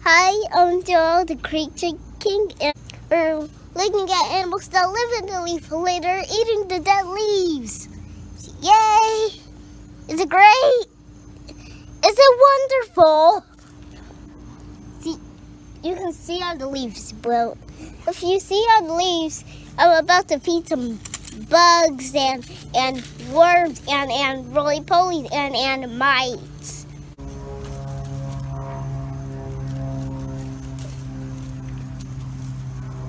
Hi, I'm Joell The Creature King, and we're looking at animals that live in the leaf litter, eating the dead leaves. Yay! Is it great? Is it wonderful? See, you can see on the leaves. Well, if you see on the leaves, I'm about to feed some bugs and worms and rollie pollies and mites.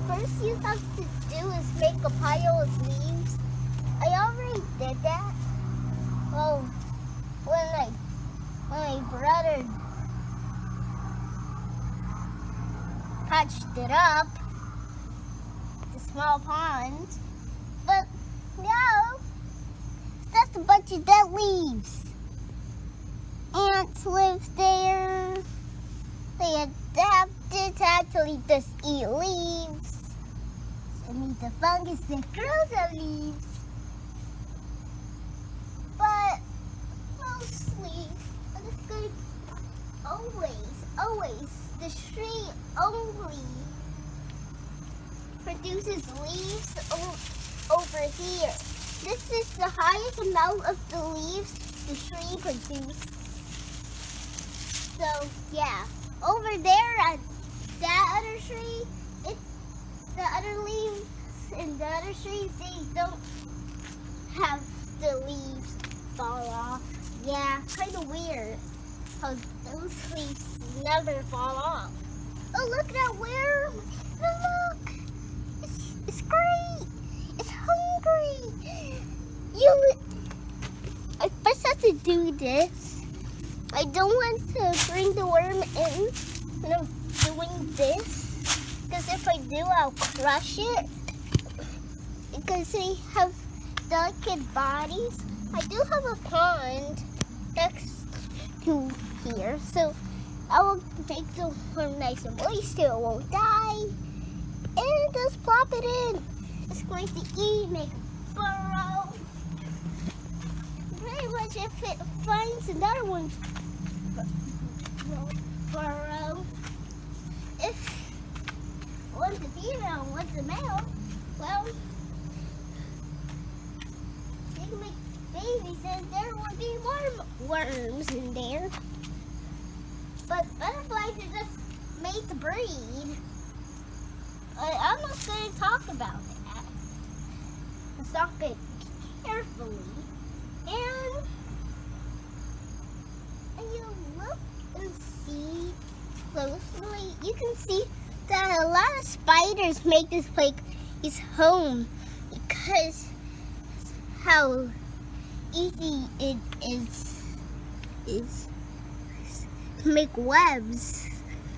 First you have to do is make a pile of leaves. I already did that. Well, when my brother patched it up, the small pond. But now, that's a bunch of dead leaves. Ants live there. They adapted to actually just eat leaves. And eat the fungus that grows on leaves. But mostly, I'm just going to always, the tree only produces leaves over here. This is the highest amount of the leaves the tree produces. So yeah, over there at that other tree, the other leaves in the other trees, they don't have the leaves fall off. Yeah, kind of weird how those leaves never fall off. Oh, look at that worm! Look! It's great! It's hungry! I first have to do this. I don't want to bring the worm in when I'm doing this. Because if I do, I'll crush it. Because they have delicate bodies. I do have a pond next to here. So I will make the worm nice and moist so it won't die. And just plop it in. It's going to eat, make a burrow. Pretty much if it finds another one burrow. If one's a female and one's a male, well, they can make babies and there will be more worms in there. But butterflies are just made to breed. I'm not going to talk about that. Let's talk it carefully. And you look and see closely, you can see that a lot of spiders make this place his home because how easy it is to make webs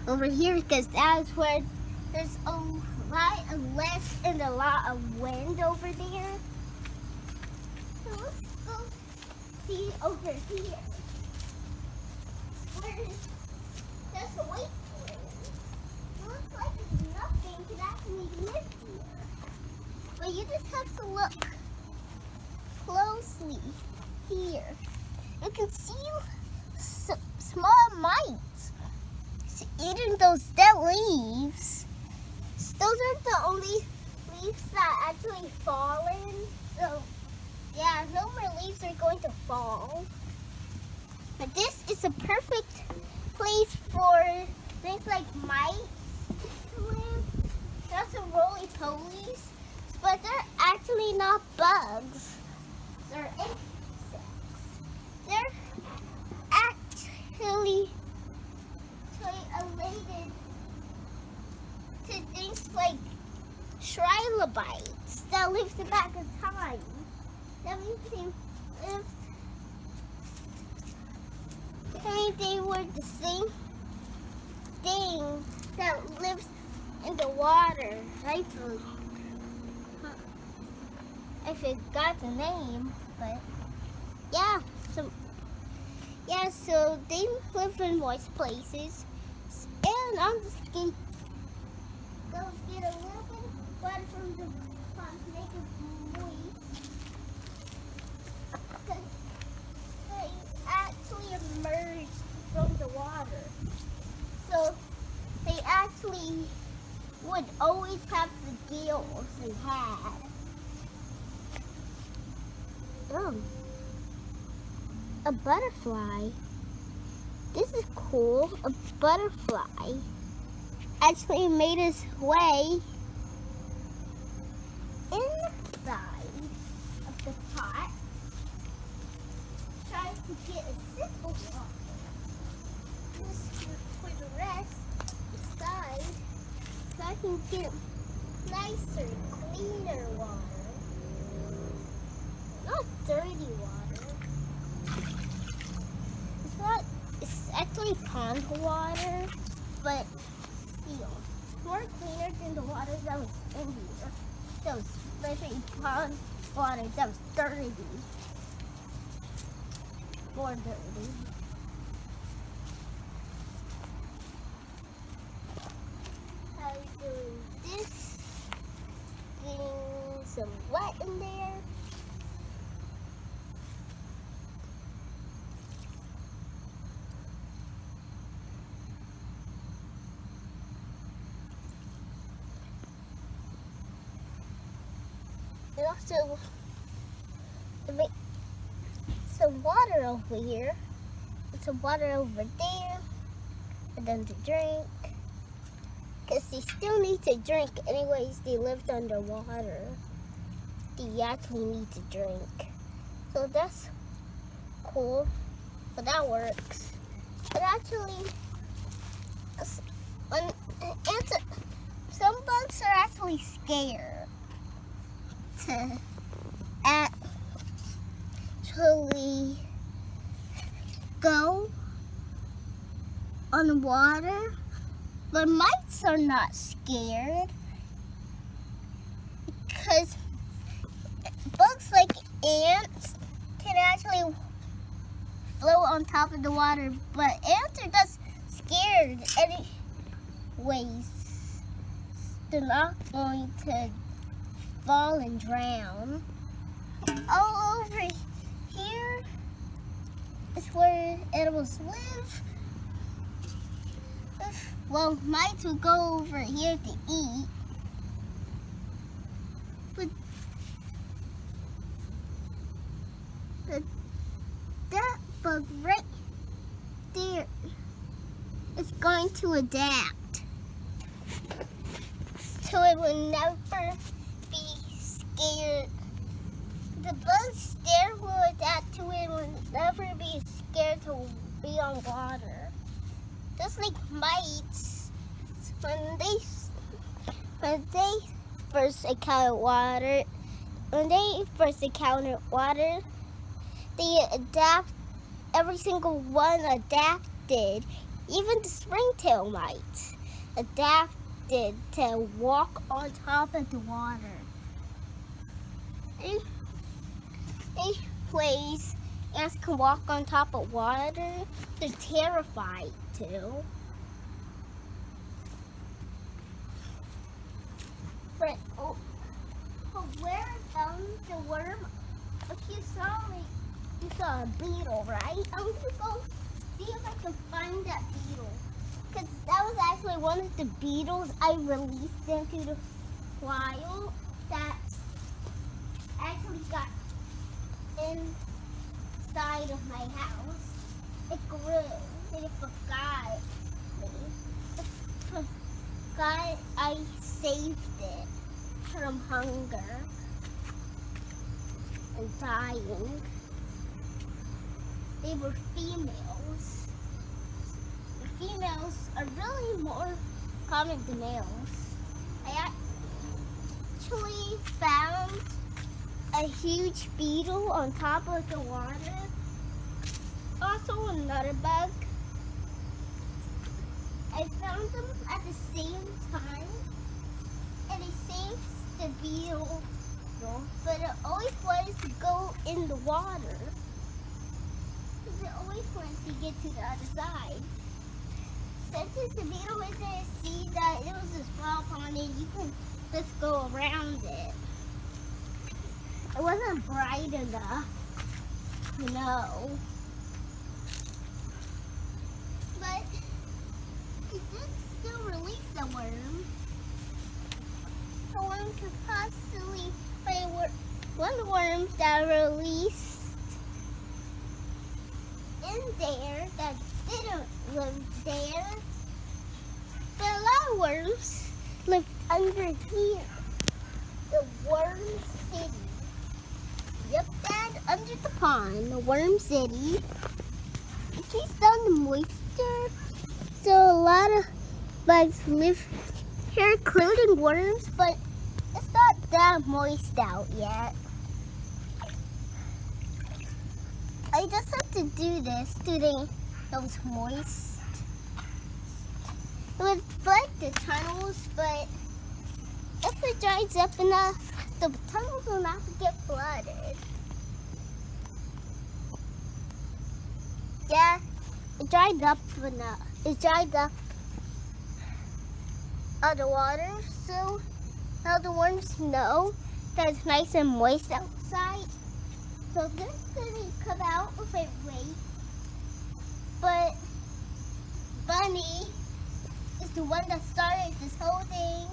over here, because that's where there's a lot of less and a lot of wind over there. So let's go see over here. There's a wasteland. It looks like nothing can actually live here. But you just have to look closely here. You can see small mites eating those dead leaves. Those aren't the only leaves that actually fall in. So yeah, no more leaves are going to fall. But this is a perfect place for things like mites to live. There's some rollie polies, but they're actually not bugs. They're insects. They're actually related to things like trilobites that lives the back of time. That means they were the same thing that lives in the water. I forgot the name, but yeah. So they live in moist places. And I'm just going to go get a little bit of water from the pond to make it moist. Because they actually emerged from the water. So actually would always have the gills and had. Oh, a butterfly. This is cool. A butterfly actually made its way inside of the pot, trying to get a sip of water. Just for the rest inside, so I can get nicer, cleaner water. Not dirty water. It's actually pond water, but still, it's more cleaner than the water that was in here. That was literally pond water that was dirty. More dirty. How are you doing this? Getting some wet in there. And also, make some water over here, and some water over there, for them to drink. Because they still need to drink anyways, they lived underwater. They actually need to drink. So that's cool, but that works. But actually, some bugs are actually scared to actually go on the water, but mites are not scared because bugs like ants can actually float on top of the water, but ants are just scared anyways. They're not going to fall and drown. All over here is where animals live. Well, mites will go over here to eat. But that bug right there is going to adapt. So it will never be scared. The bugs there will adapt to it and will never be scared to be on water. Just like mites, when they first encounter water, they adapt. Every single one adapted. Even the springtail mites adapted to walk on top of the water. Anyways, ants can walk on top of water. They're terrified too. But where I found the worm, if you saw a beetle, right? I'm gonna go see if I can find that beetle. Because that was actually one of the beetles I released into the wild that actually got inside of my house. It grew and it forgot me. It forgot I saved it from hunger and dying. They were females. The females are really more common than males. I actually found a huge beetle on top of the water. Also another bug. I found them at the same time, and it saved the beetle, but it always wanted to go in the water. Because it always wanted to get to the other side. Since the beetle was there to see that it was a small pond and you can just go around it. It wasn't bright enough, you know. But it did still release the worm. The worm could possibly be one worm that released in there that didn't live there. But a lot of worms live under here. The worm city. Yep, Dad, under the pond, the worm city. It keeps down the moisture, so a lot of bugs live here, including worms, but it's not that moist out yet. I just have to do this to those moist. It would flood the tunnels, but if it dries up enough, the tunnels will not get flooded. Yeah, it dried up enough. It dried up the water, so now the worms know that it's nice and moist outside. So they're gonna come out if I wait. But Bunny is the one that started this whole thing.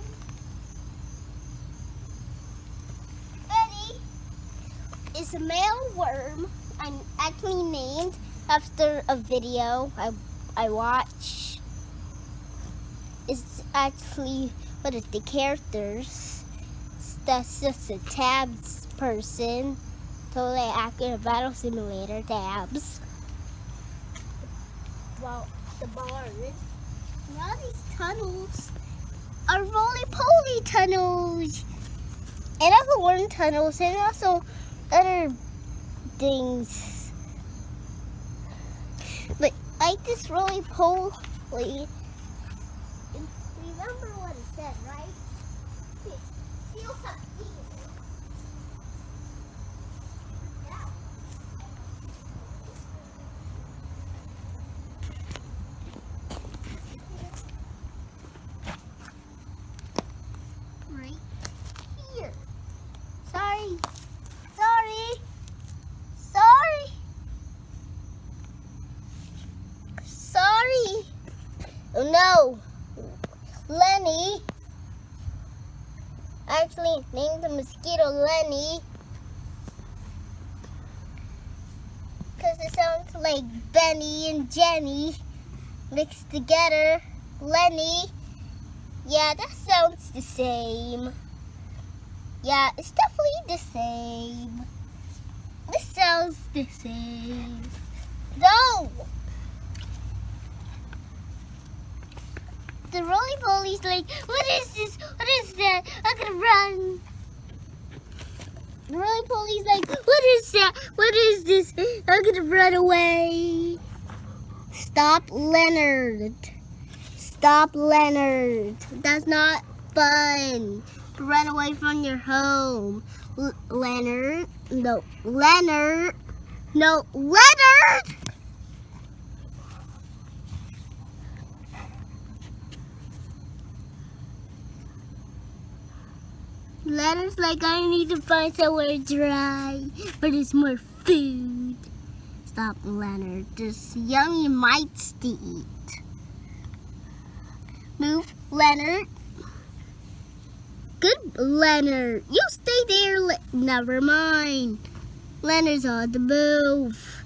Betty is a male worm. I'm actually named after a video I watched. It's actually one of the characters. That's just a Tabs person. Totally accurate battle simulator Tabs. Well, the bars. Now these tunnels are roly-poly tunnels. And other worm tunnels and also other things. But like this roly-poly, remember what it said, right? Feel something. Yeah. Right here. Sorry. Oh no. Lenny. Actually named the mosquito Lenny. Because it sounds like Benny and Jenny mixed together. Lenny. Yeah, that sounds the same. Yeah, it's definitely the same. This sounds the same. No! The roly-poly's like, what is this? What is that? I'm gonna run. The roly-poly's like, what is that? What is this? I'm gonna run away. Stop, Leonard. Stop, Leonard. That's not fun. Run away from your home. Leonard. No, Leonard. No, Leonard! Leonard's like, I need to find somewhere dry, but there's more food. Stop, Leonard. There's yummy mites to eat. Move, Leonard. Good, Leonard. You stay there. Never mind. Leonard's on the move.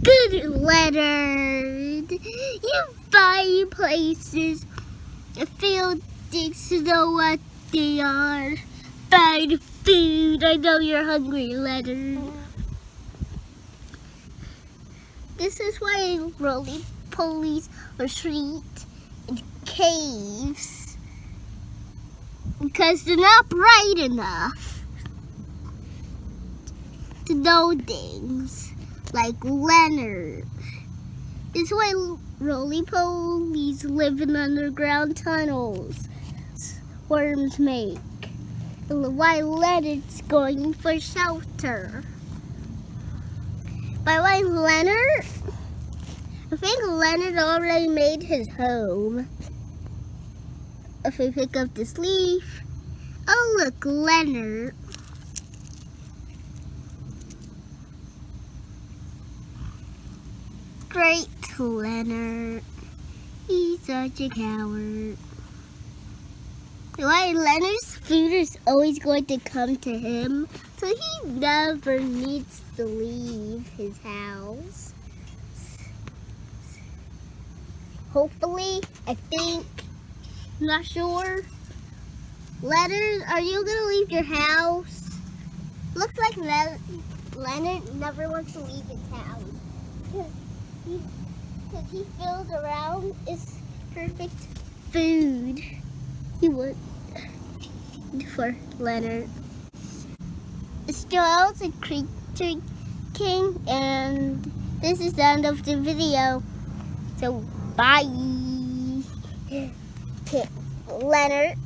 Good, Leonard. You find places. Field things to know what they are. Find food. I know you're hungry, Leonard. This is why roly-polies retreat in caves. Because they're not bright enough to know things like Leonard. This is why roly-polies live in underground tunnels worms make. Why Leonard's going for shelter. By why Leonard? I think Leonard already made his home. If we pick up this leaf, oh look, Leonard. Great Leonard. He's such a coward. why Leonard's food is always going to come to him, so he never needs to leave his house. Hopefully, I think, I'm not sure. Leonard, are you gonna leave your house? Looks like Leonard never wants to leave his house. Because he feels around is perfect food. He would for Leonard. It's Joell the Creature King, and this is the end of the video. So bye. Leonard.